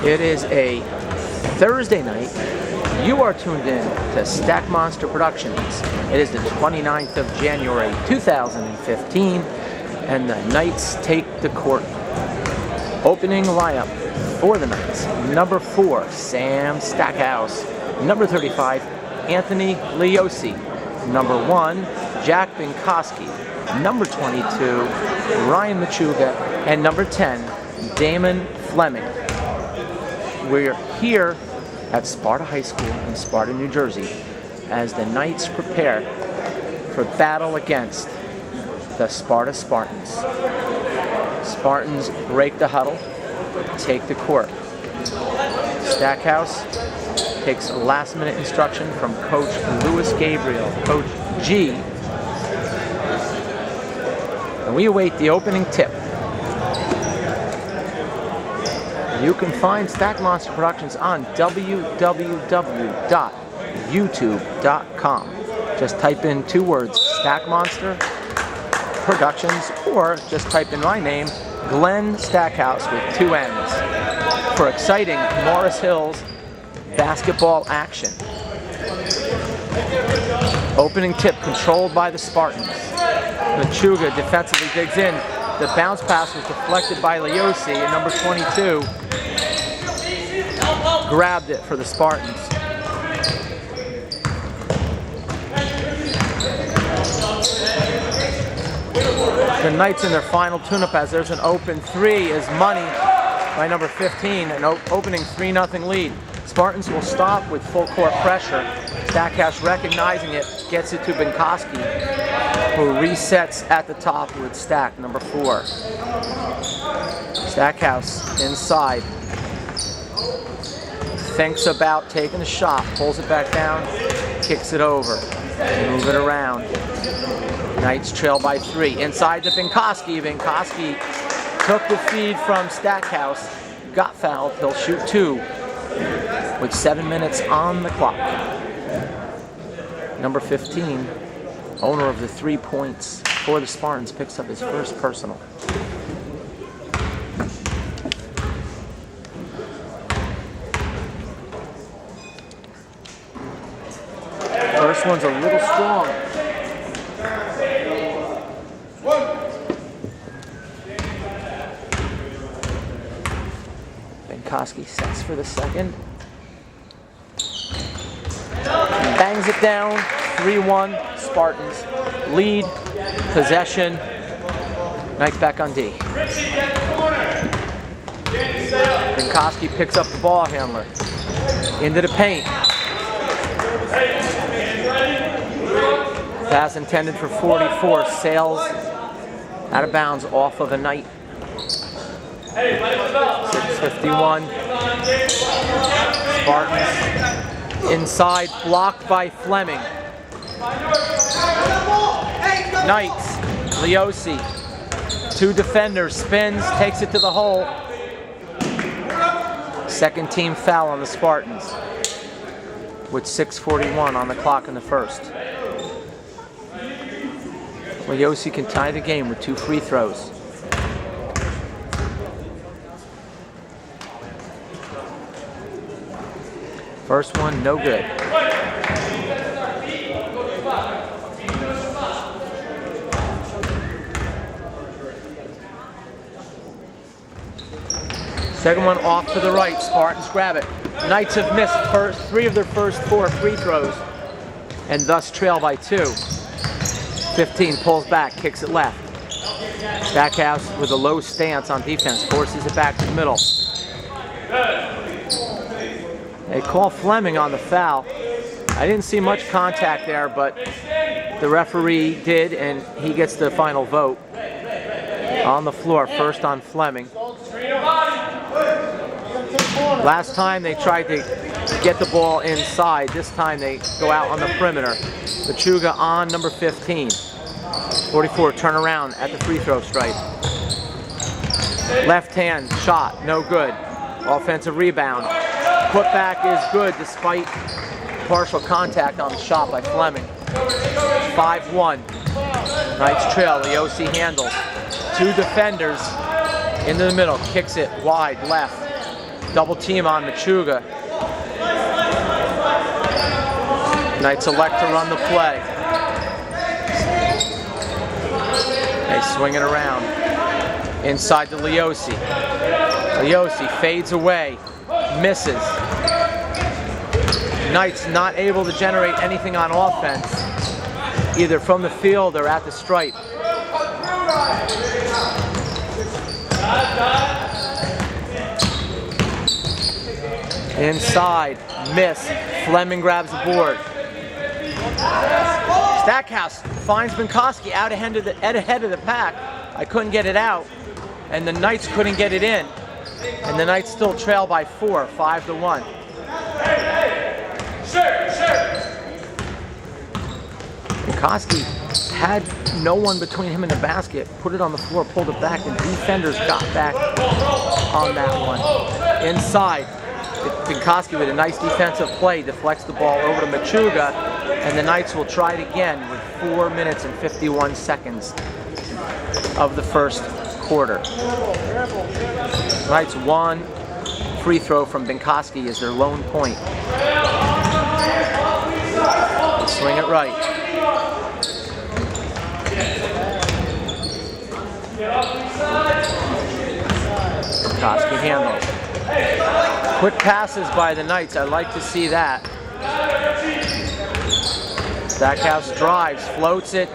It is a Thursday night. You are tuned in to Stack Monster Productions. It is the 29th of January 2015, and the Knights take the court. Opening lineup for the Knights: number 4, Sam Stackhouse; number 35, Anthony Leosi; number 1, Jack Binkoski; number 22, Ryan Machuga; and number 10, Damon Fleming. We're here at Sparta High School in Sparta, New Jersey, as the Knights prepare for battle against the Sparta Spartans. Spartans break the huddle, take the court. Stackhouse takes last-minute instruction from Coach Louis Gabriel, Coach G, and we await the opening tip. You can find Stack Monster Productions on www.youtube.com. Just type in 2 words, Stack Monster Productions, or just type in my name, Glenn Stackhouse, with 2 N's, for exciting Morris Hills basketball action. Opening tip controlled by the Spartans. Machuga defensively digs in. The bounce pass was deflected by Leosi, and number 22 grabbed it for the Spartans. The Knights in their final tune-up, as there's an open 3 is money by number 15, an opening 3-0 lead. Spartans will stop with full court pressure. Stackhouse, recognizing it, gets it to Binkoski, who resets at the top with Stack, number 4. Stackhouse inside. Thinks about taking a shot, pulls it back down, kicks it over, move it around. Knights trail by 3. Inside to Binkoski. Binkoski took the feed from Stackhouse, got fouled. He'll shoot 2 with 7 minutes on the clock. Number 15, owner of the 3 points for the Spartans, picks up his first personal. First one's a little strong. Binkoski sets for the second. Bangs it down. 3-1. Spartans lead. Possession. Knights back on D. Binkoski picks up the ball handler. Into the paint. Pass intended for 44. Sails out of bounds off of a Knight. 6:51. Spartans inside, blocked by Fleming. Knights, Leosi, 2 defenders, spins, takes it to the hole. Second team foul on the Spartans, with 6:41 on the clock in the first. Leosi can tie the game with 2 free throws. First one, no good. Second one off to the right. Spartans grab it. Knights have missed 3 of their first 4 free throws, and thus trail by 2. 15 pulls back, kicks it left. Stackhouse with a low stance on defense, forces it back to the middle. They call Fleming on the foul. I didn't see much contact there, but the referee did, and he gets the final vote. On the floor, first on Fleming. Last time they tried to get the ball inside. This time they go out on the perimeter. Machuga on number 15. 44, turn around at the free throw stripe. Left hand shot, no good. Offensive rebound. Putback is good despite partial contact on the shot by Fleming. 5-1. Knights trail. Leosi handles. 2 defenders into the middle. Kicks it wide left. Double team on Machuga. Knights elect to run the play. They swing it around. Inside to Leosi. Leosi fades away. Misses. Knights not able to generate anything on offense, either from the field or at the stripe. Inside, miss. Fleming grabs the board. Stackhouse finds Binkowski out ahead of the pack. I couldn't get it out, and the Knights couldn't get it in. And the Knights still trail by 4, 5-1. Binkowski had no one between him and the basket, put it on the floor, pulled it back, and defenders got back on that one. Inside, Binkowski with a nice defensive play deflects the ball over to Machuga, and the Knights will try it again with 4 minutes and 51 seconds of the first quarter. Knights 1 free throw from Binkowski is their lone point. They swing it right. Binkowski handles. Quick passes by the Knights. I like to see that. Stackhouse drives, floats it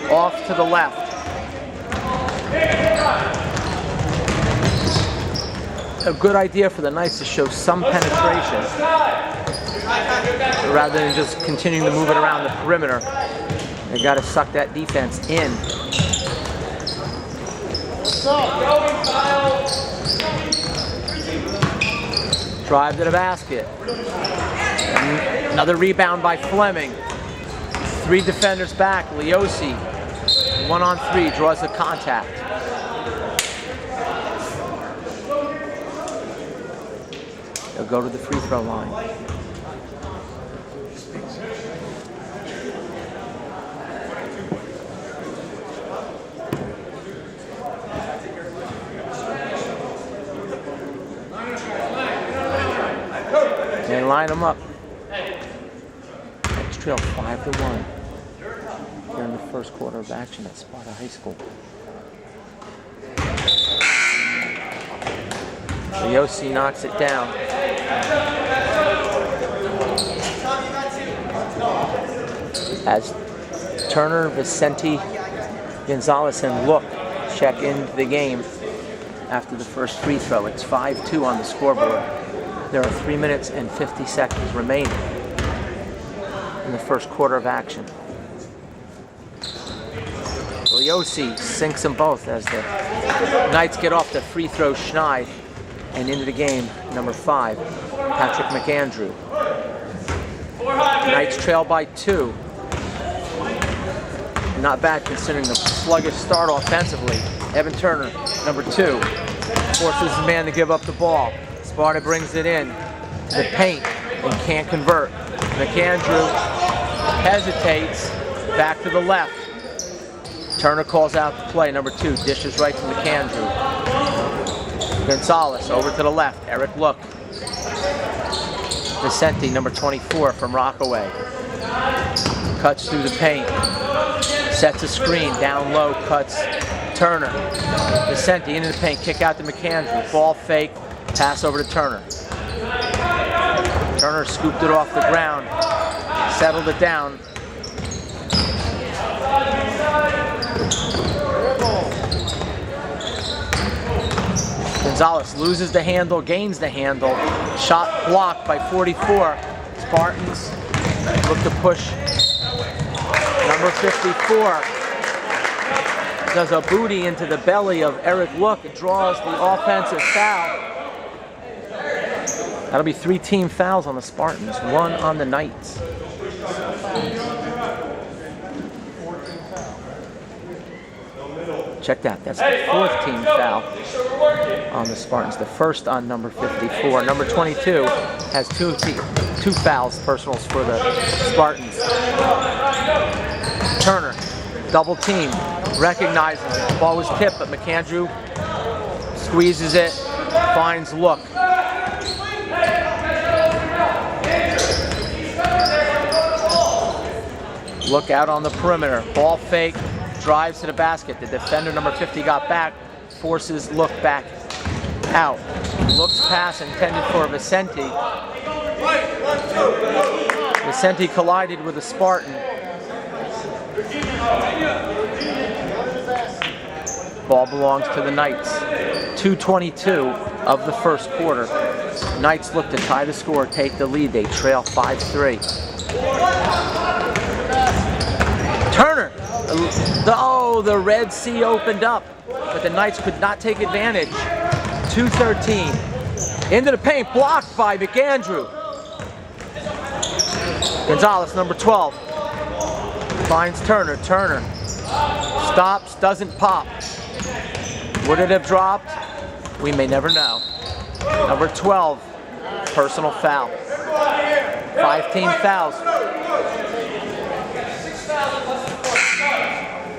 off to the left. A good idea for the Knights to show some penetration rather than just continuing to move it around the perimeter. They got to suck that defense in. Drive to the basket. Another rebound by Fleming. 3 defenders back. Leosi, 1-on-3, draws the contact. They'll go to the free throw line. They line them up. Knights trail 5-1 here in the first quarter of action at Sparta High School. Leosi knocks it down. As Turner, Vicente, Gonzalez, and Look check into the game after the first free throw. It's 5-2 on the scoreboard. There are 3 minutes and 50 seconds remaining in the first quarter of action. Leosi sinks them both as the Knights get off the free throw schneid and into the game, number 5, Patrick McAndrew. Knights trail by 2. Not bad considering the sluggish start offensively. Evan Turner, number 2, forces his man to give up the ball. Sparta brings it in to the paint and can't convert. McAndrew hesitates, back to the left. Turner calls out the play, number 2, dishes right to McAndrew. Gonzalez over to the left, Eric Look. Vicente, number 24 from Rockaway. Cuts through the paint, sets a screen, down low, cuts Turner. Vicente into the paint, kick out to McAndrew, ball fake, pass over to Turner. Turner scooped it off the ground, settled it down. Gonzalez loses the handle, gains the handle. Shot blocked by 44. Spartans look to push. Number 54 does a booty into the belly of Eric Look. It draws the offensive foul. That'll be 3 team fouls on the Spartans, 1 on the Knights. Check that. That's the 4th team foul on the Spartans. The first on number 54. Number 22 has 2 fouls, personals for the Spartans. Turner, double team, recognizes it. The ball was tipped, but McAndrew squeezes it, finds Look. Look out on the perimeter. Ball fake, drives to the basket. The defender, number 50, got back, forces look back out. Looks pass intended for Vicente. Vicente collided with a Spartan. Ball belongs to the Knights. 2:22 of the first quarter. Knights look to tie the score, take the lead. They trail 5-3. Turner. The Red Sea opened up, but the Knights could not take advantage. 2:13. Into the paint, blocked by McAndrew. Gonzalez, number 12. Finds Turner. Turner stops, doesn't pop. Would it have dropped? We may never know. Number 12, personal foul. 5 team fouls.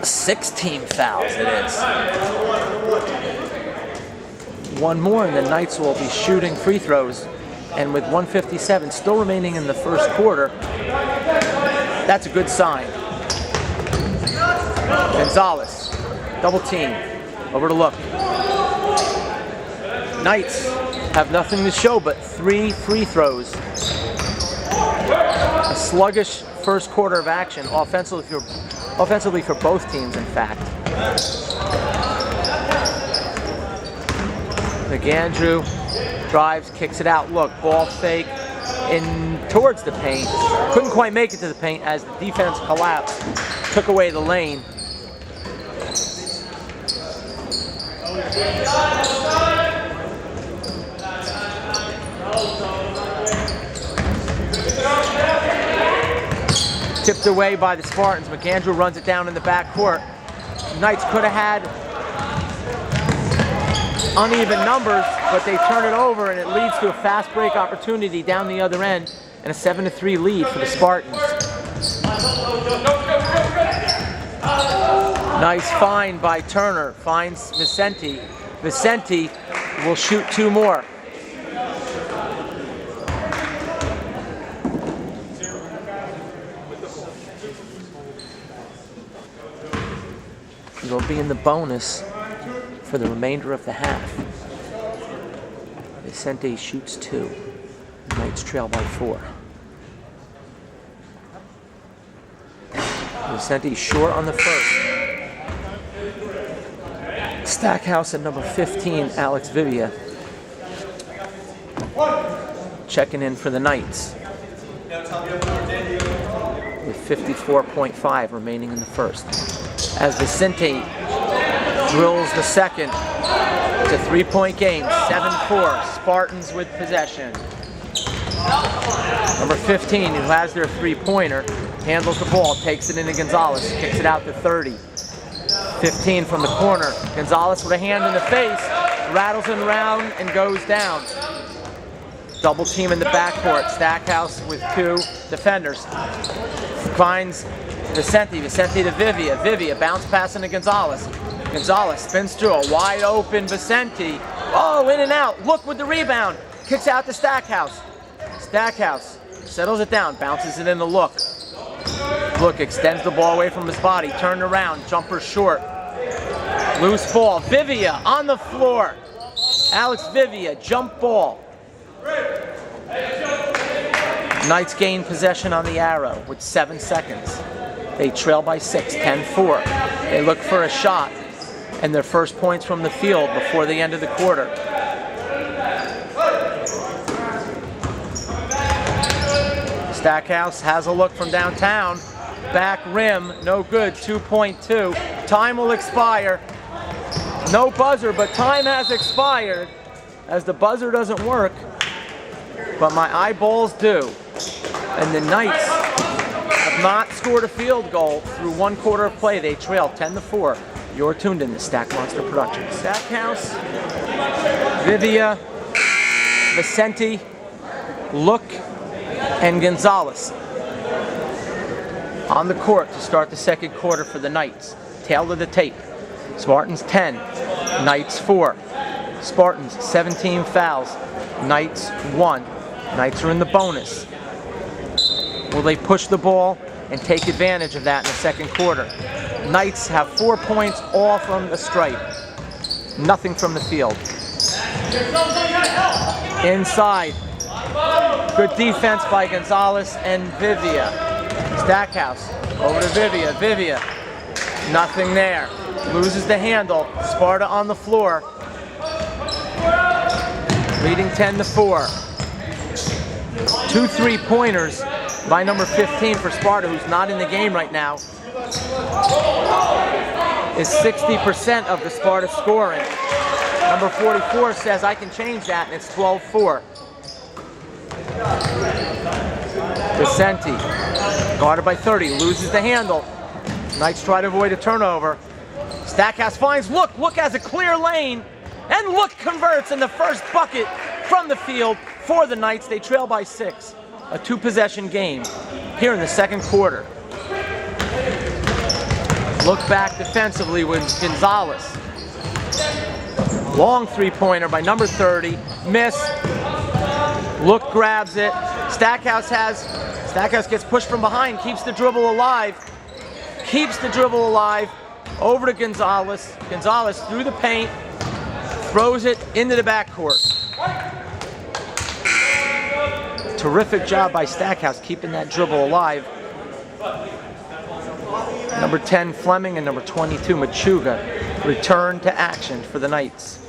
6 team fouls it is. One more and the Knights will be shooting free throws. And with 1:57 still remaining in the first quarter, that's a good sign. Gonzalez, double team, over to look. Knights have nothing to show but 3 free throws. A sluggish first quarter of action, offensively for both teams, in fact. McAndrew drives, kicks it out. Look, ball fake in towards the paint. Couldn't quite make it to the paint as the defense collapsed, took away the lane. Tipped away by the Spartans. McAndrew runs it down in the backcourt. Knights could have had uneven numbers, but they turn it over and it leads to a fast break opportunity down the other end and a 7-3 lead for the Spartans. Nice find by Turner, finds Vicente. Vicente will shoot 2 more. Will be in the bonus for the remainder of the half. Vicente shoots 2. Knights trail by 4. Vicente short on the first. Stackhouse at number 15, Alex Vivia, checking in for the Knights with 54.5 remaining in the first. As Vicente drills the second. It's a 3-point game, 7-4, Spartans with possession. Number 15, who has their 3-pointer, handles the ball, takes it into Gonzalez, kicks it out to 30. 15 from the corner. Gonzalez with a hand in the face, rattles him around and goes down. Double team in the backcourt. Stackhouse with 2 defenders. Finds Vicente. Vicente to Vivia. Vivia bounce pass into Gonzalez. Gonzalez spins through a wide open Vicente. Oh, in and out. Look with the rebound. Kicks out to Stackhouse. Stackhouse settles it down. Bounces it in the look. Look extends the ball away from his body. Turned around. Jumper short. Loose ball. Vivia on the floor. Alex Vivia. Jump ball. Knights gain possession on the arrow with 7 seconds. They trail by 6, 10-4. They look for a shot and their first points from the field before the end of the quarter. Stackhouse has a look from downtown. Back rim, no good, 2.2. Time will expire. No buzzer, but time has expired as the buzzer doesn't work, but my eyeballs do. And the Knights have not scored a field goal through 1 quarter of play. They trail 10-4. You're tuned in to Stack Monster Productions. Stackhouse, Vivia, Vicente, Look, and Gonzalez on the court to start the second quarter for the Knights. Tail of the tape. Spartans 10, Knights 4. Spartans 17 fouls. Knights 1. Knights are in the bonus. Will they push the ball and take advantage of that in the second quarter? Knights have 4 points all from the stripe. Nothing from the field. Inside. Good defense by Gonzalez and Vivia. Stackhouse over to Vivia. Vivia. Nothing there. Loses the handle. Sparta on the floor. Leading 10-4. 2 3-pointers by number 15 for Sparta, who's not in the game right now. Is 60% of the Sparta scoring. Number 44 says, I can change that, and it's 12-4. Vicente, guarded by 30, loses the handle. Knights try to avoid a turnover. Stackhouse finds Look has a clear lane, and Look converts in the first bucket from the field for the Knights. They trail by 6. A 2-possession game here in the second quarter. Look back defensively with Gonzalez. Long 3-pointer by number 30. Miss. Look grabs it. Stackhouse gets pushed from behind, keeps the dribble alive. Over to Gonzalez. Gonzalez through the paint. Throws it into the backcourt. Terrific job by Stackhouse keeping that dribble alive. Number 10 Fleming and number 22 Machuga return to action for the Knights.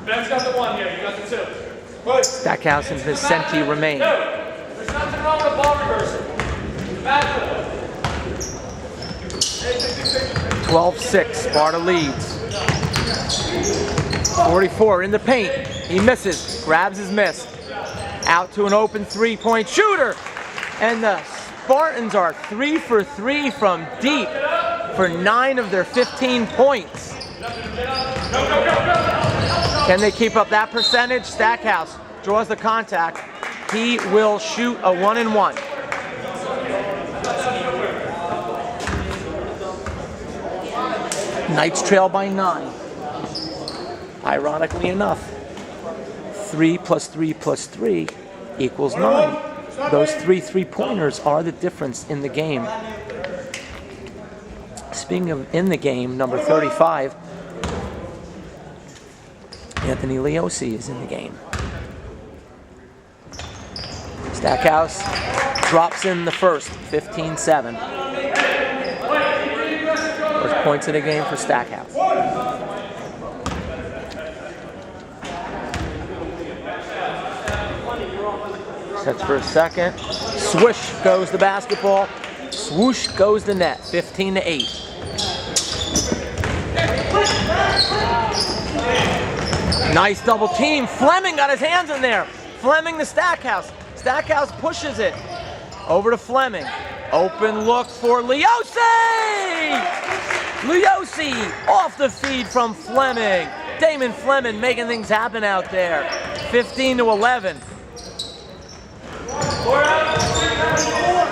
Ben's got the 1 here, you got the 2. Stackhouse and Vicente remain. There's nothing wrong with the ball reversal. 12-6, Sparta leads. 44 in the paint. He misses, grabs his miss. Out to an open 3-point shooter. And the Spartans are 3 for 3 from deep for 9 of their 15 points. Can they keep up that percentage? Stackhouse draws the contact. He will shoot a 1-and-1. Knights trail by 9. Ironically enough, 3 plus 3 plus 3 equals 9. Those 3 3-pointers are the difference in the game. Speaking of in the game, number 35, Anthony Leosi is in the game. Stackhouse drops in the first, 15-7. First points in the game for Stackhouse. Sets for a second. Swish goes the basketball. Swoosh goes the net. 15-8. Nice double team. Fleming got his hands in there. Fleming to Stackhouse. Stackhouse pushes it. Over to Fleming. Open look for Leosi! Leosi off the feed from Fleming. Damon Fleming making things happen out there. 15-11.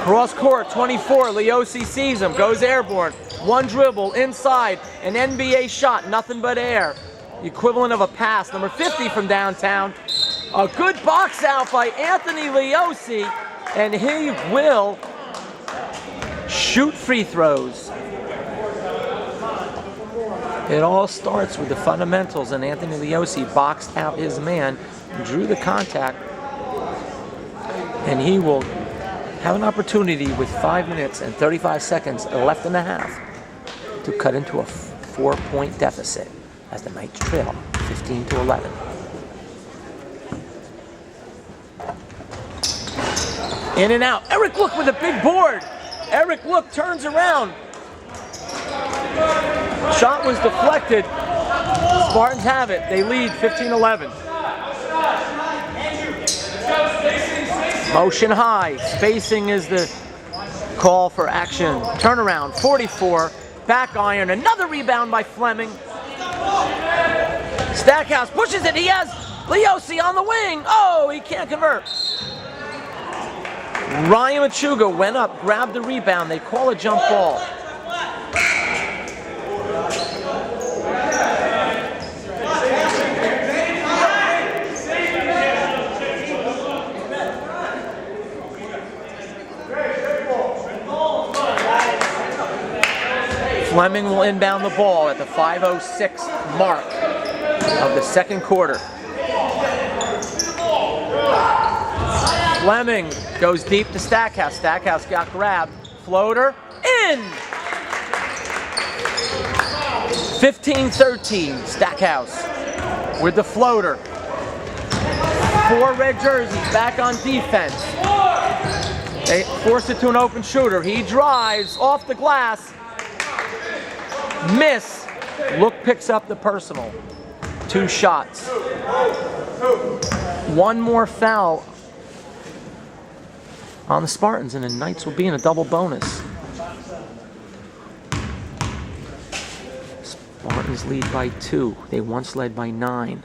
Cross court, 24. Leosi sees him, goes airborne. One dribble inside, an NBA shot, nothing but air. The equivalent of a pass. Number 50 from downtown. A good box out by Anthony Leosi, and he will shoot free throws. It all starts with the fundamentals, and Anthony Leosi boxed out his man, drew the contact, and he will have an opportunity with 5 minutes and 35 seconds left in the half to cut into a 4-point deficit as the Knights trail 15-11. In and out. Eric Look with a big board. Eric Look turns around. Shot was deflected. Spartans have it. They lead 15-11. Motion high. Spacing is the call for action. Turnaround. 44. Back iron. Another rebound by Fleming. Stackhouse pushes it. He has Leosi on the wing. Oh, he can't convert. Ryan Machuga went up, grabbed the rebound. They call a jump ball. Fleming will inbound the ball at the 5:06 mark of the second quarter. Fleming goes deep to Stackhouse. Stackhouse got grabbed. Floater in! 15-13, Stackhouse with the floater. 4 red jerseys back on defense. They force it to an open shooter. He drives off the glass. Miss. Look picks up the personal. 2 shots. 1 more foul on the Spartans, and the Knights will be in a double bonus. Spartans lead by 2. They once led by 9.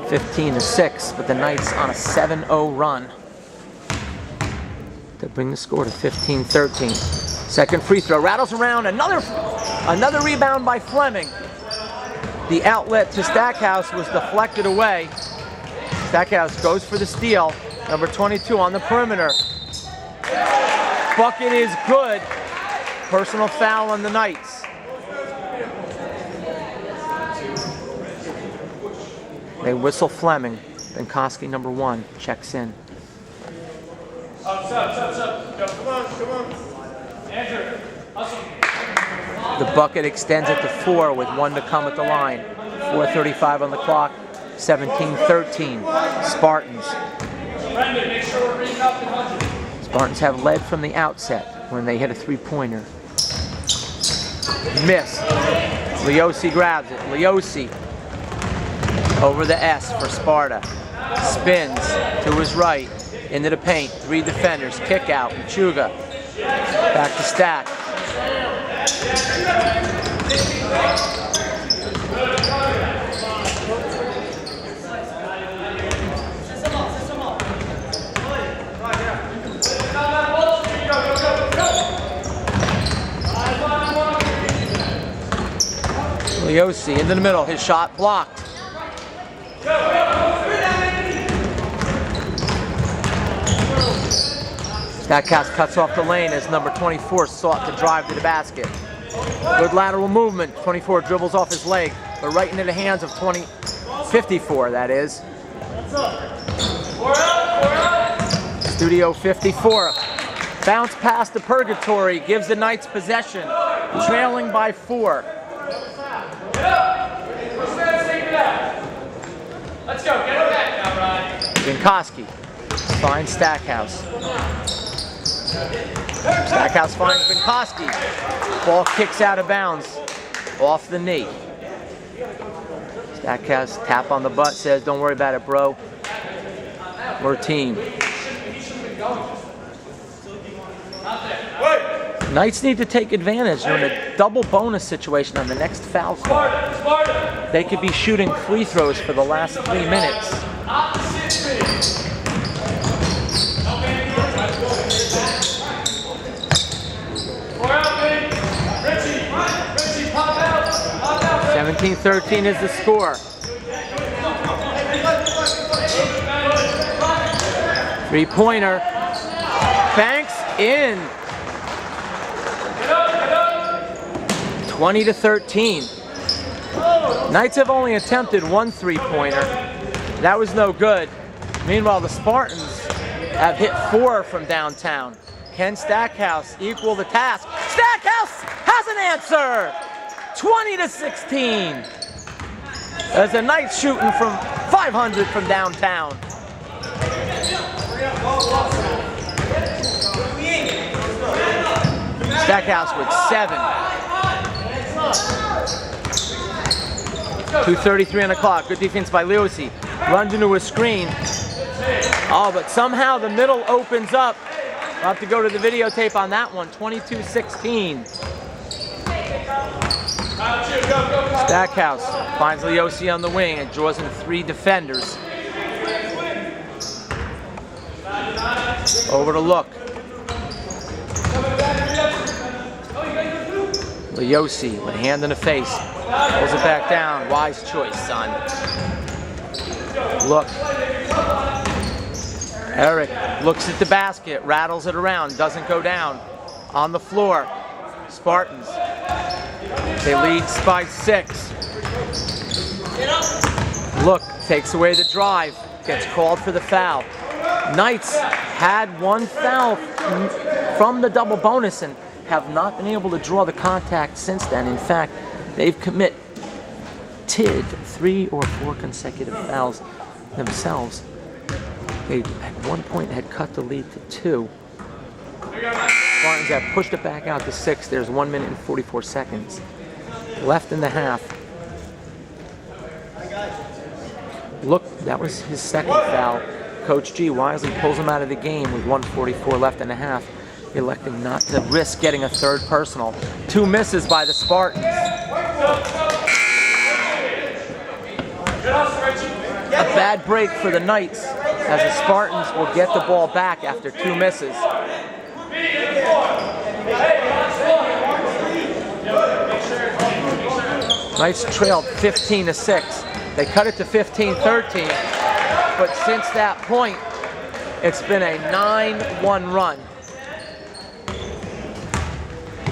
15-6, but the Knights on a 7-0 run to bring the score to 15-13. Second free throw rattles around. Another rebound by Fleming. The outlet to Stackhouse was deflected away. Stackhouse goes for the steal. Number 22 on the perimeter. Bucket is good. Personal foul on the Knights. They whistle Fleming. Benkoski, number 1, checks in. Up. Yo, come on. Andrew, hustle. The bucket extends it to 4 with 1 to come at the line. 4:35 on the clock. 17-13. Spartans. Brendan, make sure we're bringing up the 100. Spartans have led from the outset when they hit a 3-pointer. Miss. Leosi grabs it. Leosi over the S for Sparta. Spins to his right. Into the paint. 3 defenders. Kick out. Machuga. Back to Stack. Leosi into the middle. His shot blocked. Stackhouse cuts off the lane as number 24 sought to drive to the basket. Good lateral movement. 24 dribbles off his leg, but right into the hands of 54, that is. Studio 54. Bounce past the purgatory, gives the Knights possession, trailing by 4. Let's go, get him back now, Ryan. Benkoski finds Stackhouse. Stackhouse finds Benkoski. Ball kicks out of bounds off the knee. Stackhouse tap on the butt, says, "Don't worry about it, bro. We're a team." Knights need to take advantage. They're in a double bonus situation on the next foul call. They could be shooting free throws for the last 3 minutes. 17-13 is the score. 3-pointer. Banks in. 20-13. Knights have only attempted 1 3-pointer. That was no good. Meanwhile, the Spartans have hit 4 from downtown. Can Stackhouse equal the task? Stackhouse has an answer! 20-16. As the Knights shooting from 500 from downtown. Stackhouse with 7. 2:33 on the clock. Good defense by Leosi. Runs into a screen. Oh, but somehow the middle opens up. I'll have to go to the videotape on that one. 22-16. Stackhouse finds Leosi on the wing and draws in 3 defenders. Over to look. Leosi with a hand in the face. Pulls it back down. Wise choice, son. Look. Eric looks at the basket, rattles it around, doesn't go down. On the floor, Spartans. They lead by 6. Look, takes away the drive, gets called for the foul. Knights had 1 foul from the double bonus and have not been able to draw the contact since then. In fact, they've committed 3 or 4 consecutive fouls themselves. They at one point had cut the lead to 2. Spartans have pushed it back out to 6. There's 1 minute and 44 seconds left in the half. Look, that was his second foul. Coach G wisely pulls him out of the game with 1:44 left in the half, electing not to risk getting a 3rd personal. 2 misses by the Spartans. A bad break for the Knights, as the Spartans will get the ball back after 2 misses. Knights trailed 15-6. They cut it to 15-13, but since that point, it's been a 9-1 run.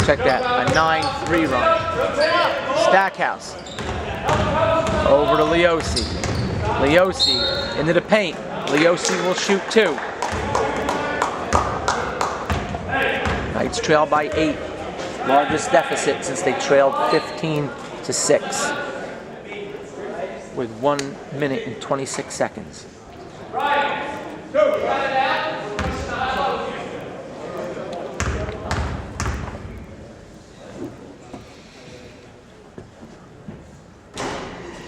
Check that, a 9-3 run. Stackhouse. Over to Leosi. Leosi into the paint. Leosi will shoot 2. Knights trail by 8. Largest deficit since they trailed 15-6. With 1 minute and 26 seconds.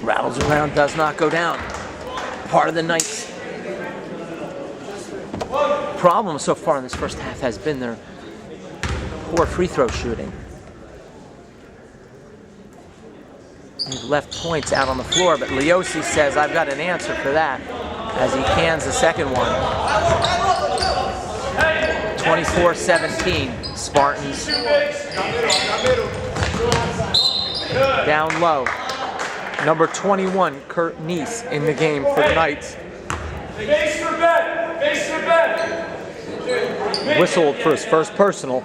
Rattles around, does not go down. Part of the Knights' problem so far in this first half has been their poor free throw shooting. They've left points out on the floor, but Leosi says, I've got an answer for that, as he cans the second one. 24-17, Spartans down low. Number 21, Kurt Neese, in the game for the Knights. Whistled for his first personal.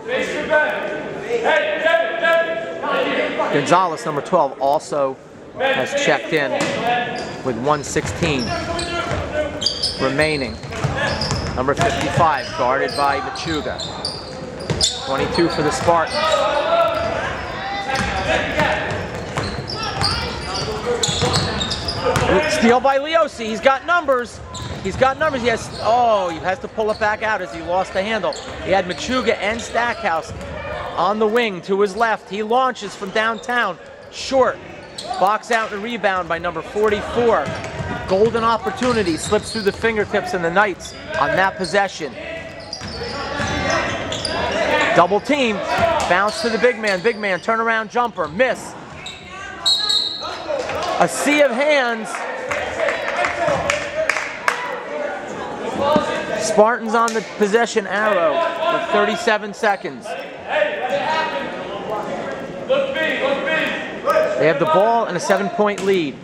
Gonzalez, number 12, also has checked in with 1:16 remaining. Number 55, guarded by Machuga. 22 for the Spartans. Steal by Leosi. He's got numbers. He has to pull it back out as he lost the handle. He had Machuga and Stackhouse on the wing to his left. He launches from downtown, short. Box out and rebound by number 44. Golden opportunity slips through the fingertips of the Knights on that possession. Double team, bounce to the big man, turnaround jumper, miss. A sea of hands. Spartans on the possession arrow with 37 seconds. They have the ball and a 7-point lead.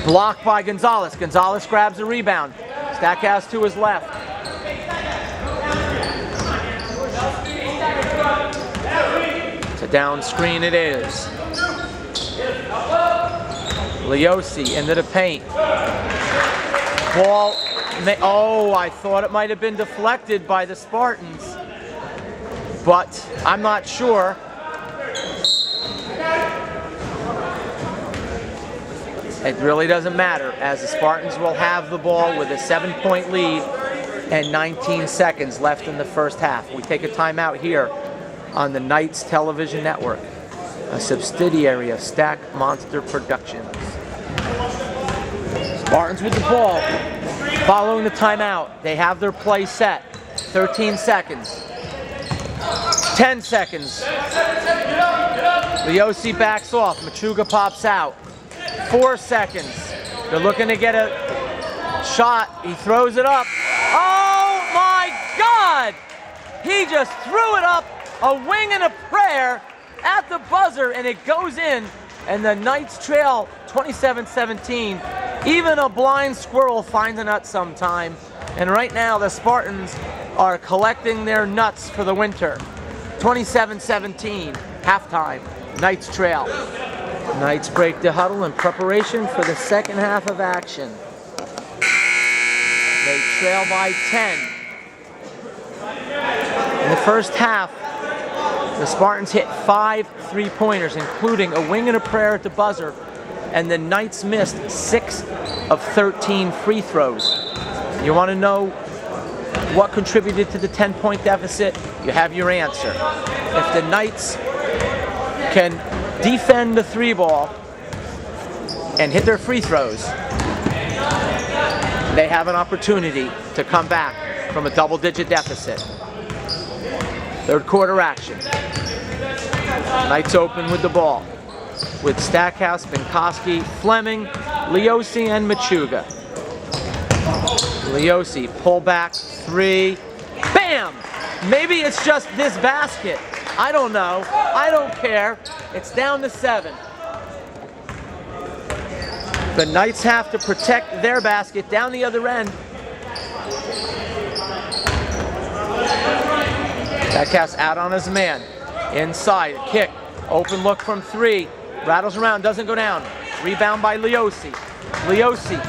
Blocked by Gonzalez. Gonzalez grabs the rebound. Stackhouse to his left. It's a down screen it is. Leosi into the paint. Ball, I thought it might have been deflected by the Spartans, but I'm not sure. It really doesn't matter, as the Spartans will have the ball with a 7-point lead and 19 seconds left in the first half. We take a timeout here on the Knights Television Network, a subsidiary of Stack Monster Productions. Spartans with the ball. Following the timeout, they have their play set. 13 seconds. 10 seconds. Leosi backs off. Machuga pops out. 4 seconds. They're looking to get a shot. He throws it up. Oh my God! He just threw it up, a wing and a prayer at the buzzer, and it goes in. And the Knights trail 27-17 Even a blind squirrel finds a nut sometime. And right now the Spartans are collecting their nuts for the winter. 27-17, halftime. Knights trail. Knights break the huddle in preparation for the second half of action. They trail by 10. In the first half, the Spartans hit 5 3-pointers, including a wing and a prayer at the buzzer, and the Knights missed 6 of 13 free throws. You want to know what contributed to the 10-point deficit? You have your answer. If the Knights can defend the 3-ball and hit their free throws, they have an opportunity to come back from a double-digit deficit. Third quarter action. Knights open with the ball, with Stackhouse, Binkowski, Fleming, Leosi, and Machuga. Leosi, pull back, 3, bam! Maybe it's just this basket. I don't know. I don't care. It's down to 7. The Knights have to protect their basket down the other end. Stackhouse out on his man. Inside, kick, open look from 3. Rattles around, doesn't go down. Rebound by Leosi. Leosi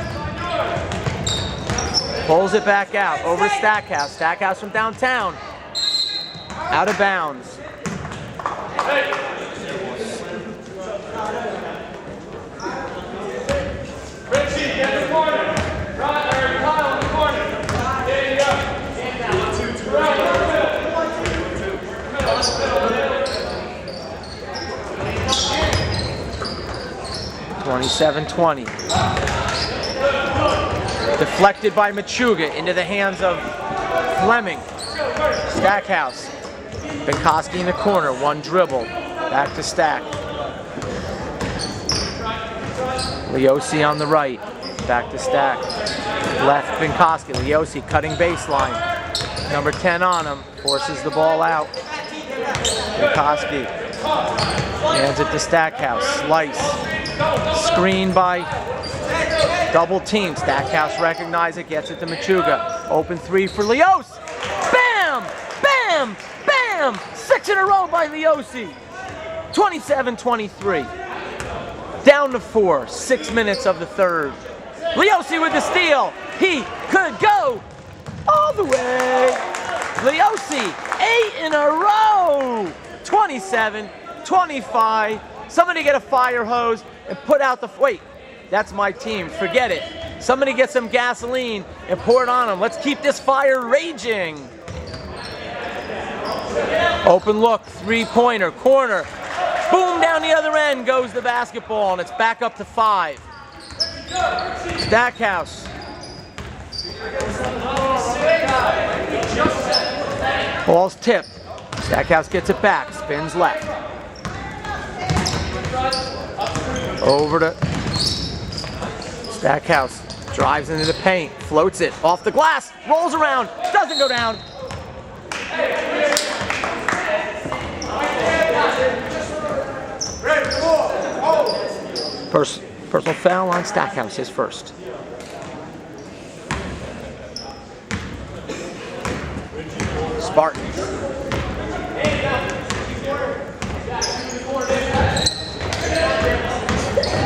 pulls it back out over to Stackhouse. Stackhouse from downtown. Out of bounds. Richie, get in the corner. Kyle in the corner. There you go. 27-20. Deflected by Machuga into the hands of Fleming. Stackhouse. Binkowski in the corner. 1 dribble. Back to Stack. Leosi on the right. Back to Stack. Left Binkowski. Leosi cutting baseline. Number 10 on him. Forces the ball out. Binkowski hands it to Stackhouse. Slice. Screen by double team. Stackhouse recognizes it. Gets it to Machuga. Open 3 for Leosi. Bam! Bam! Bam! 6 in a row by Leosi. 27-23. Down to 4. 6 minutes of the third. Leosi with the steal. He could go all the way. Leosi, 8 in a row. 27-25. Somebody get a fire hose and put out the... Wait, that's my team. Forget it. Somebody get some gasoline and pour it on them. Let's keep this fire raging. Open look, 3-pointer, corner. Boom, down the other end goes the basketball, and it's back up to 5. Stackhouse. Ball's tipped. Stackhouse gets it back, spins left. Over to Stackhouse. Drives into the paint, floats it off the glass, rolls around, doesn't go down. Personal foul on Stackhouse, his first. Spartans.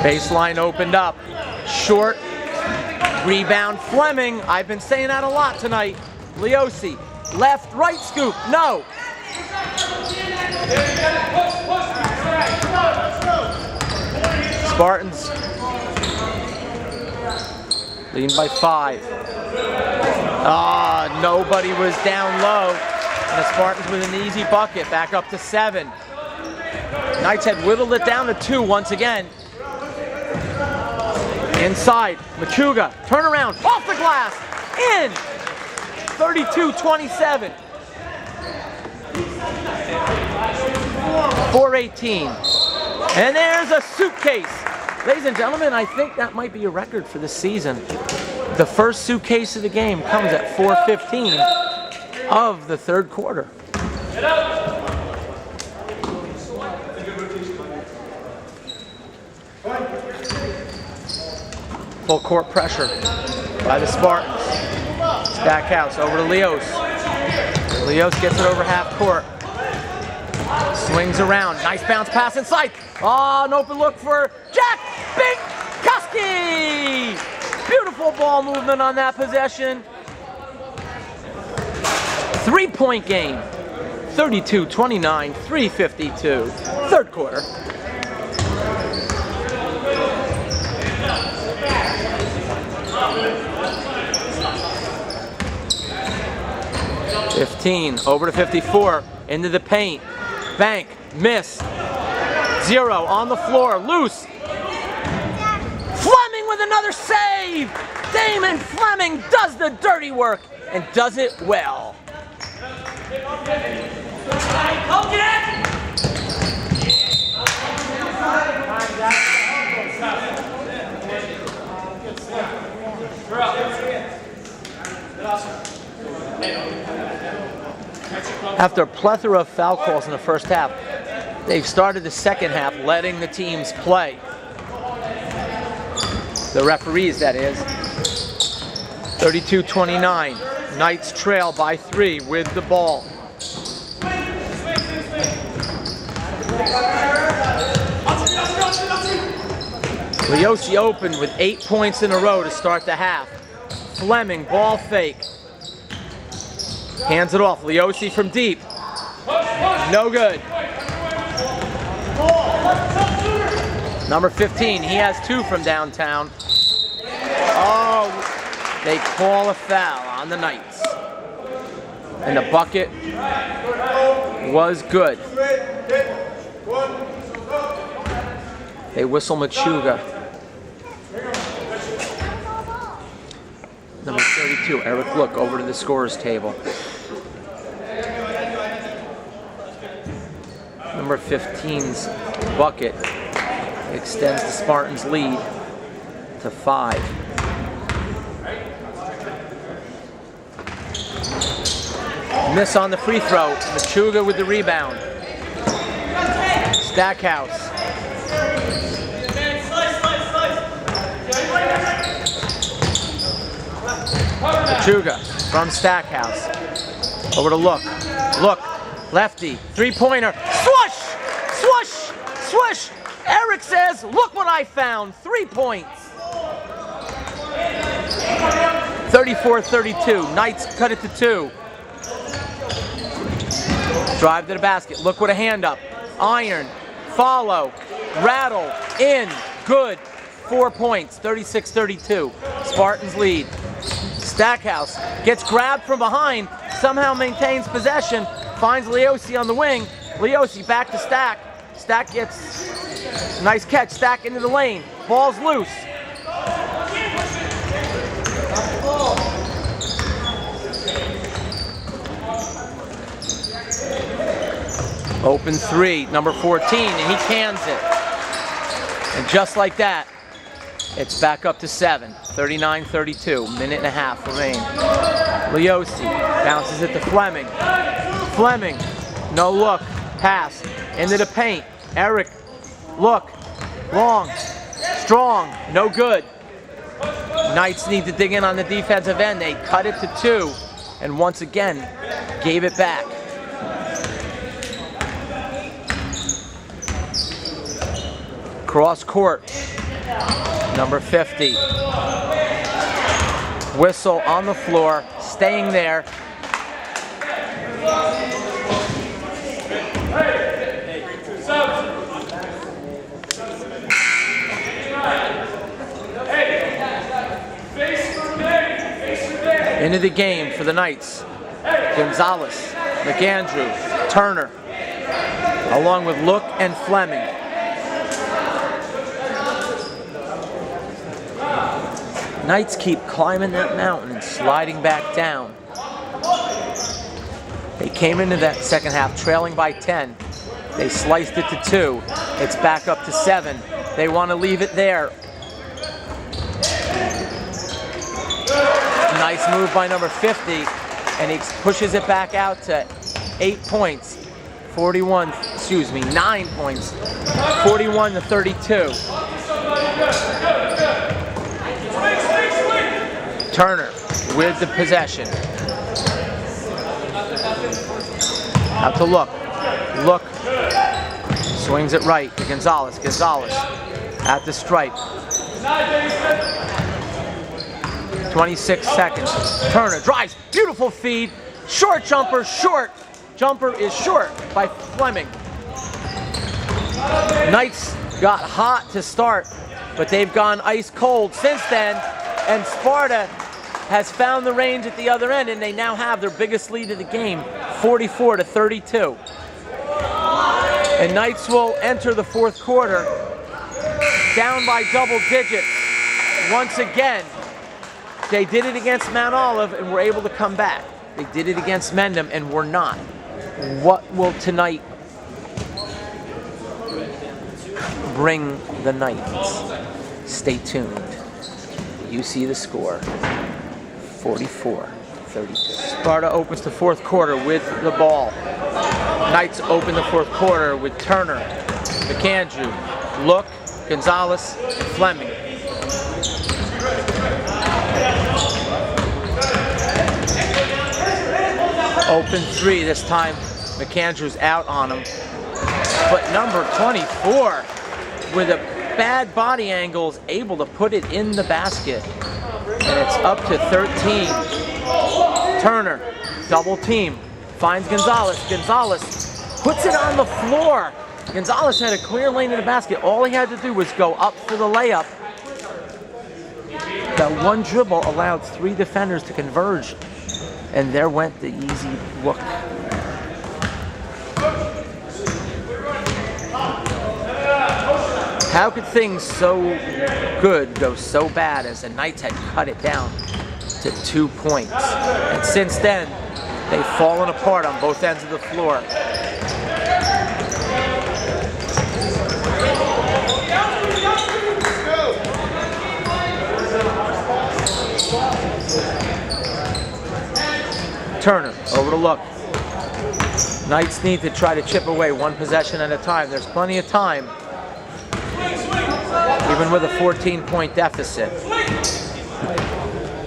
Baseline opened up. Short. Rebound Fleming. I've been saying that a lot tonight. Leosi. Left, right scoop. No. Spartans leading by 5. Nobody was down low. And the Spartans with an easy bucket. Back up to 7. Knights had whittled it down to 2 once again. Inside, Machuga, turn around, off the glass, in! 32-27. 4:18. And there's a suitcase. Ladies and gentlemen, I think that might be a record for the season. The first suitcase of the game comes at 4:15 of the third quarter. Full court pressure by the Spartans. Stackhouse over to Leos. Leos gets it over half court. Swings around. Nice bounce pass inside. Oh, an open look for Jack Binkowski. Beautiful ball movement on that possession. 3-point game. 32-29, 3:52. Third quarter. (15) over to 54, into the paint. Bank, miss. 0 on the floor, loose. Fleming with another save. Damon Fleming does the dirty work and does it well. After a plethora of foul calls in the first half, they've started the second half letting the teams play. The referees, that is. 32-29. Knights trail by 3 with the ball. Leosi opened with 8 points in a row to start the half. Fleming, ball fake. Hands it off. Leosi from deep. No good. Number 15, he has 2 from downtown. Oh, they call a foul on the Knights. And the bucket was good. They whistle Machuga. Number 32, Eric Look, over to the scorer's table. Number 15's bucket extends the Spartans' lead to 5. Miss on the free throw. Machuga with the rebound. Stackhouse. Machuga from Stackhouse. Over to Look. Look. Lefty. 3-pointer. Swoosh! Swoosh! Swoosh! Eric says, look what I found. 3 points. 34-32. Knights cut it to 2. Drive to the basket. Look what a hand up. Iron. Follow. Rattle. In. Good. 4 points. 36-32. Spartans lead. Stackhouse gets grabbed from behind. Somehow maintains possession. Finds Leosi on the wing. Leosi back to Stack. Stack gets nice catch. Stack into the lane. Ball's loose. Open 3, number 14, and he cans it. And just like that, it's back up to 7. 39-32, minute and a half remain. Leosi bounces it to Fleming. Fleming, no look, pass, into the paint. Eric, look, long, strong, no good. Knights need to dig in on the defensive end. They cut it to 2, and once again, gave it back. Cross court, number 50. Whistle on the floor, staying there. Into the game for the Knights. Gonzalez, McAndrew, Turner, along with Look and Fleming. Knights keep climbing that mountain and sliding back down. They came into that second half trailing by 10. They sliced it to 2. It's back up to 7. They want to leave it there. Nice move by number 50, and he pushes it back out to 8 points. 9 points. 41-32. Turner with the possession. Out to Look. Look swings it right to Gonzalez. Gonzalez at the stripe. 26 seconds. Turner drives. Beautiful feed. Short jumper. Short. Jumper is short by Fleming. Knights got hot to start, but they've gone ice cold since then, and Sparta has found the range at the other end, and they now have their biggest lead of the game, 44-32. And Knights will enter the fourth quarter down by double digits. Once again, they did it against Mount Olive and were able to come back. They did it against Mendham and were not. What will tonight bring the Knights? Stay tuned. You see the score, 44-32. Sparta opens the fourth quarter with the ball. Knights open the fourth quarter with Turner, McAndrew, Look, Gonzalez, Fleming. Open three, this time McAndrew's out on him. But number 24, with a bad body angle, is able to put it in the basket. And it's up to 13. Turner, double team, finds Gonzalez. Gonzalez puts it on the floor. Gonzalez had a clear lane to the basket. All he had to do was go up for the layup. That one dribble allowed three defenders to converge. And there went the easy look. How could things so good go so bad as the Knights had cut it down to 2 points? And since then, they've fallen apart on both ends of the floor. Turner, over to Look. Knights need to try to chip away one possession at a time. There's plenty of time, even with a 14-point deficit.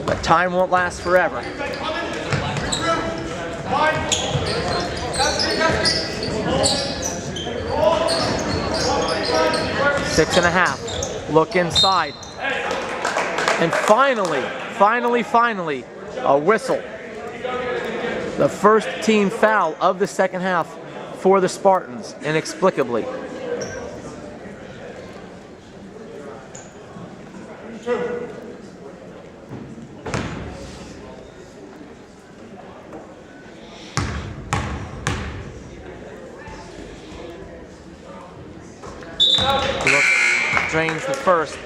But time won't last forever. Six and a half. Look inside. And finally, a whistle. The first team foul of the second half for the Spartans, inexplicably. Look, drains the first.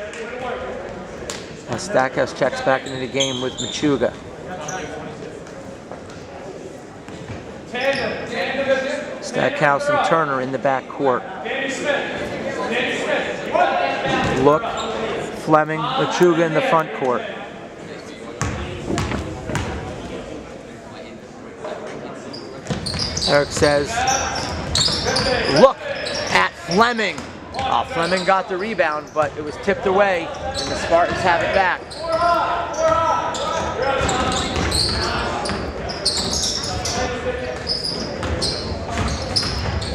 As Stackhouse checks back into the game with Machuga. Stackhouse and Turner in the back court. Look, Fleming, Machuga in the front court. Eric says, look at Fleming. Fleming got the rebound, but it was tipped away, and the Spartans have it back.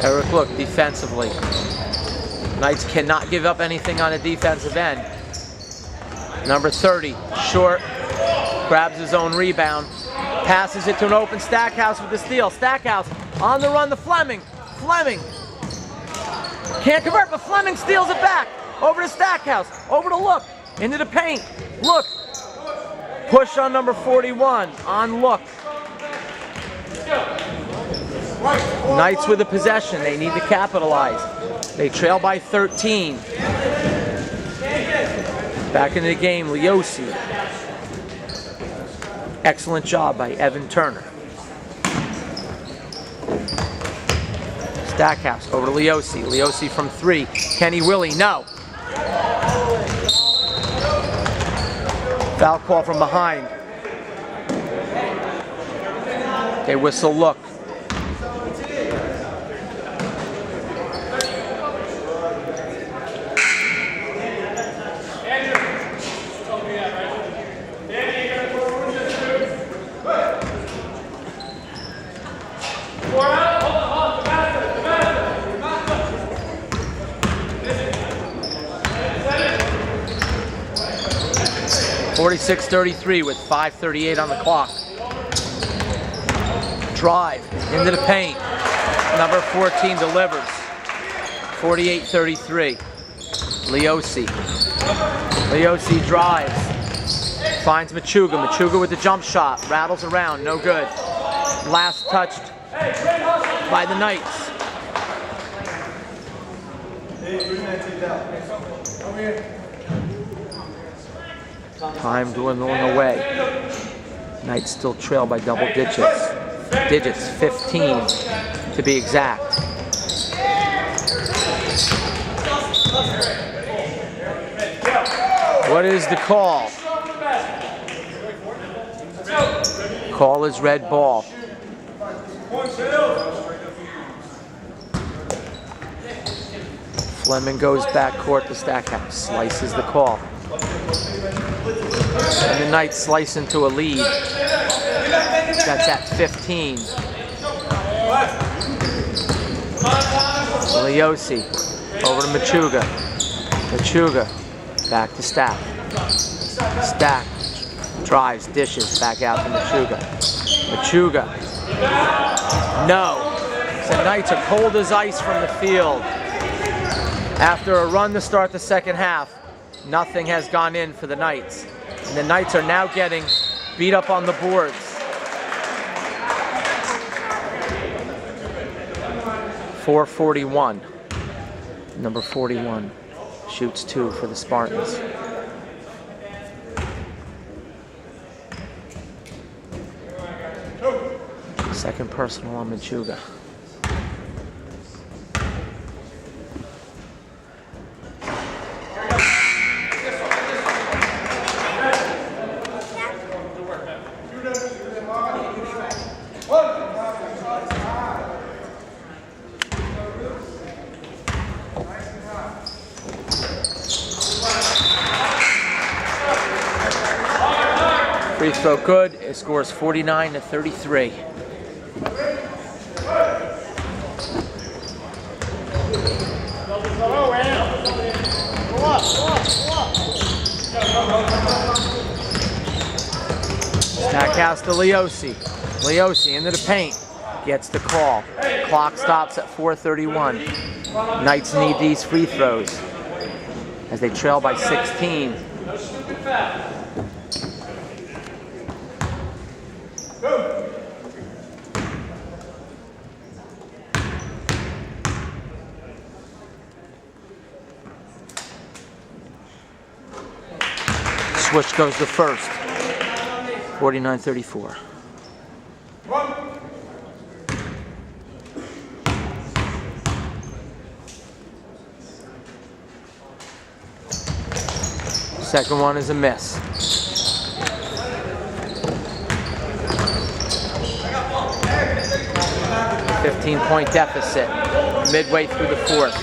Eric, look, defensively. Knights cannot give up anything on the defensive end. Number 30, short, grabs his own rebound, passes it to an open Stackhouse with the steal. Stackhouse on the run to Fleming. Fleming can't convert, but Fleming steals it back. Over to Stackhouse, over to Look, into the paint. Look, push on number 41, on Look. Knights with the possession, they need to capitalize. They trail by 13. Back into the game, Leosi. Excellent job by Evan Turner. Stackhouse over to Leosi. Leosi from 3. Kenny Willie, no. Foul call from behind. They whistle Look. 46-33 with 5:38 on the clock. Drive into the paint. Number 14 delivers. 48-33. Leosi drives. Finds Machuga. Machuga with the jump shot. Rattles around. No good. Last touched by the Knights. Time dwindling away. Knights still trail by double digits. 15 to be exact. What is the call? Call is red ball. Fleming goes back court to Stackhouse. Slices the call. And the Knights slice into a lead. That's at 15. Leosi over to Machuga. Machuga back to Stack. Stack drives, dishes, back out to Machuga. Machuga. No. The Knights are cold as ice from the field. After a run to start the second half, nothing has gone in for the Knights. And the Knights are now getting beat up on the boards. .441. Number 41 shoots 2 for the Spartans. Second personal on Machuga. Free throw good. It scores 49-33. Stackhouse to Leosi. Leosi into the paint. Gets the call. Clock stops at 4:31. Knights need these free throws as they trail by 16. Switch goes to first. 49-34. Second one is a miss. .15 deficit midway through the fourth.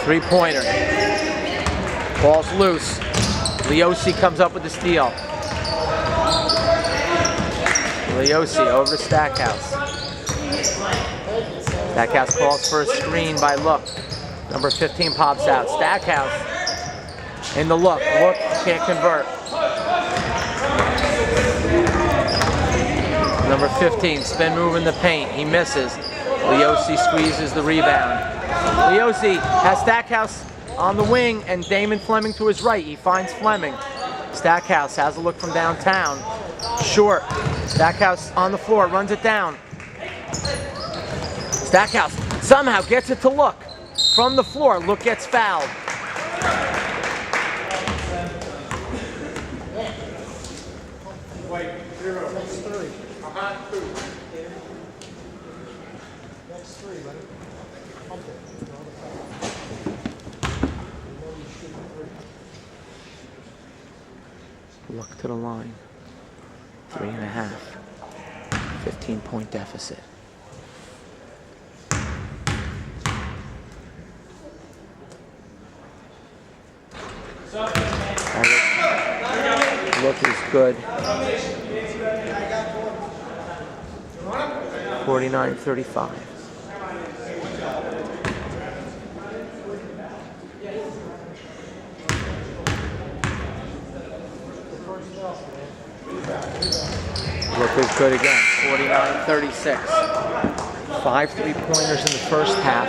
Three-pointer. Ball's loose. Leosi comes up with the steal. Leosi over to Stackhouse. Stackhouse calls for a screen by Look. Number 15 pops out. Stackhouse in the look. Look can't convert. Number 15, spin move in the paint. He misses. Leosi squeezes the rebound. Leosi has Stackhouse on the wing and Damon Fleming to his right. He finds Fleming. Stackhouse has a look from downtown. Short. Stackhouse on the floor, runs it down. Stackhouse somehow gets it to Look. From the floor, Look gets fouled. Look to the line. 3.5. 15-point deficit. Look is good. 49-35. look as good again. 49-36. 5 3-pointers in the first half,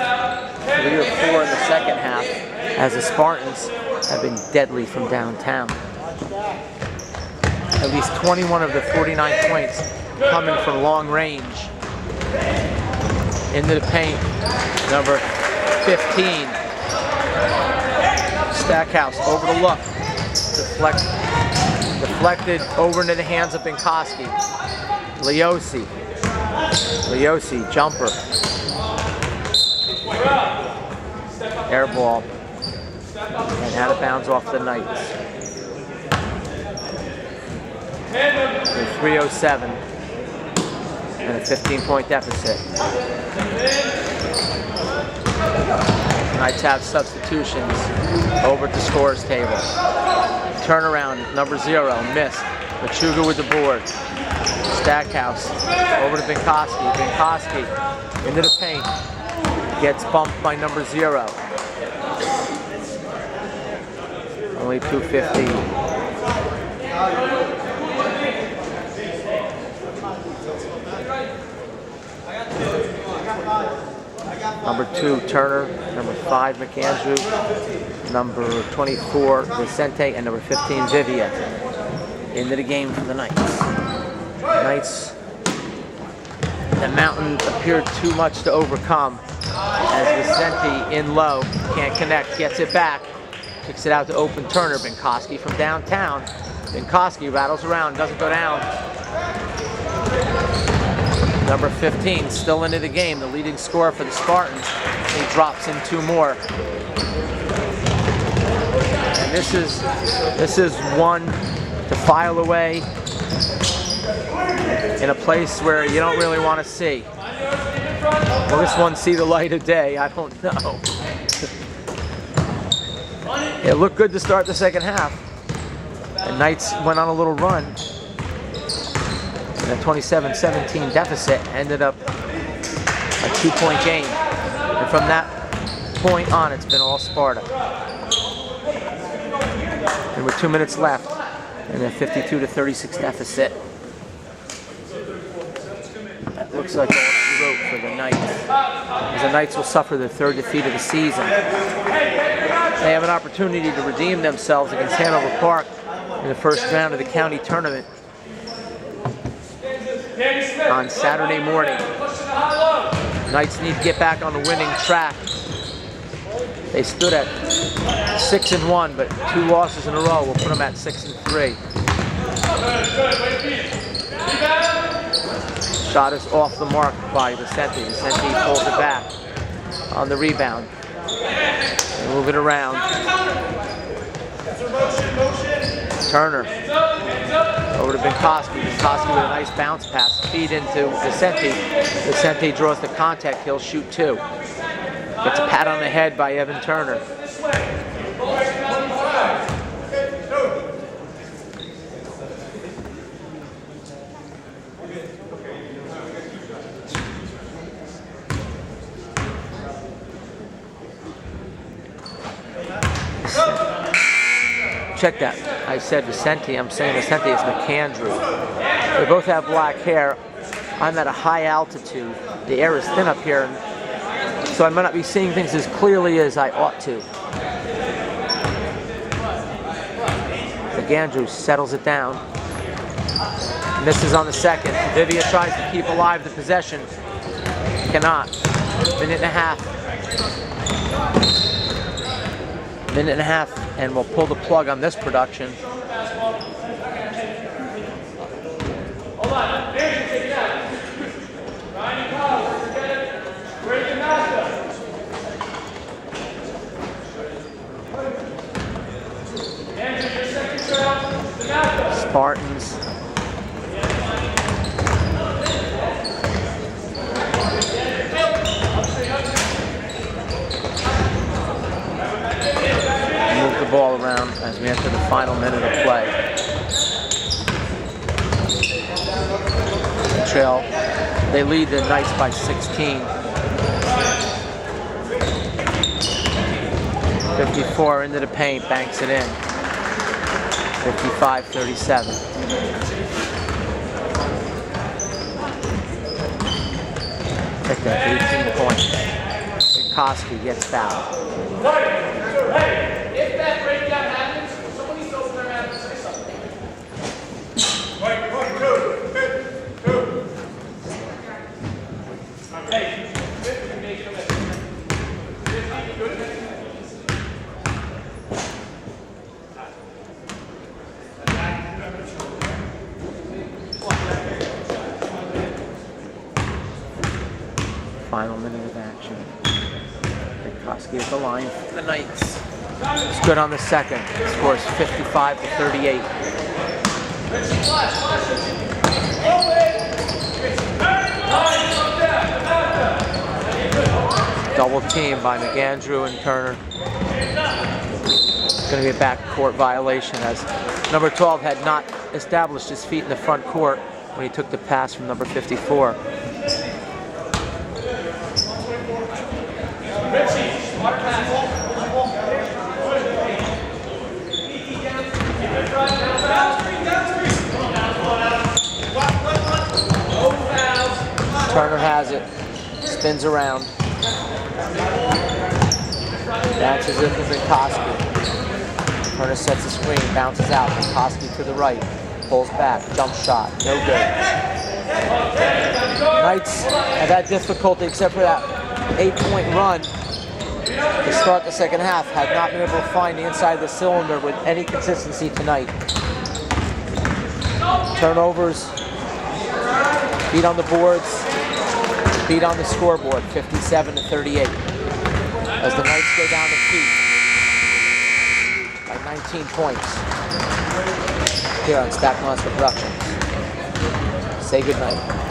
3 or 4 in the second half, as the Spartans have been deadly from downtown. At least 21 of the 49 points coming from long range. Into the paint, number 15. Stackhouse over the look. Deflected over into the hands of Benkoski. Leosi, jumper. Air ball. And out of bounds off the Knights. With 3:07 and a 15-point deficit. Knights have substitutions over at the scores table. Turnaround, number 0, missed. Machuga with the board. Stackhouse over to Benkoski. Benkoski into the paint. Gets bumped by number 0. Only 2:15. Number 2, Turner. Number 5, McAndrew. Number 24, Vicente. And number 15, Vivia. Into the game for the Knights. The mountain appeared too much to overcome as Vicente in low, can't connect, gets it back, kicks it out to open Turner. Benkoski from downtown. Benkoski rattles around, doesn't go down. Number 15 still into the game, the leading scorer for the Spartans. He drops in 2 more. And this is one to file away in a place where you don't really want to see. Will this one see the light of day? I don't know. It looked good to start the second half. The Knights went on a little run. And a 27-17 deficit ended up a 2-point game. And from that point on, it's been all Sparta. And with 2 minutes left, and a 52-36 deficit. That looks like all she wrote for the Knights. As the Knights will suffer their 3rd defeat of the season. They have an opportunity to redeem themselves against Hanover Park in the first round of the county tournament on Saturday morning. Knights need to get back on the winning track. They stood at 6-1, but 2 losses in a row will put them at 6-3. Shot is off the mark by Vicente. Vicente pulls it back on the rebound. Move it around. Turner over to Benkoski. Benkoski with a nice bounce pass. Feed into Vicente. Vicente draws the contact. He'll shoot 2. Gets a pat on the head by Evan Turner. Check that. I said Vicente. I'm saying Vicente is McAndrew. They both have black hair. I'm at a high altitude. The air is thin up here, so I might not be seeing things as clearly as I ought to. McAndrew settles it down. Misses on the second. Vivia tries to keep alive the possession. Cannot. Minute and a half. Minute and a half, and we'll pull the plug on this production. Hold on, take it out. Ryan and Kyle, where's the master? Andrew, your second round, the master. Spartans. Move the ball around as we enter the final minute of play. Trail. They lead the Knights by 16. 54 into the paint, banks it in. 55-37. Picked up 18 points. Koski gets fouled. Hey, if that breakdown happens, someone needs to open their mouth and say something. Hey, 50 may come in. 50, good. Final minute of action. Koski at the line for the Knights. It's good on the second. Scores 55-38. Double team by McAndrew and Turner. It's going to be a backcourt violation as number 12 had not established his feet in the front court when he took the pass from number 54. Turner has it, spins around, bounces it to Koski. Turner sets the screen, bounces out, Koski to the right, pulls back, jump shot, no good. Knights have had difficulty except for that 8-point run to start the second half. Have not been able to find the inside of the cylinder with any consistency tonight. Turnovers, beat on the boards, beat on the scoreboard, 57-38. As the Knights go down to defeat by 19 points here on Stack Monster Productions. Say goodnight.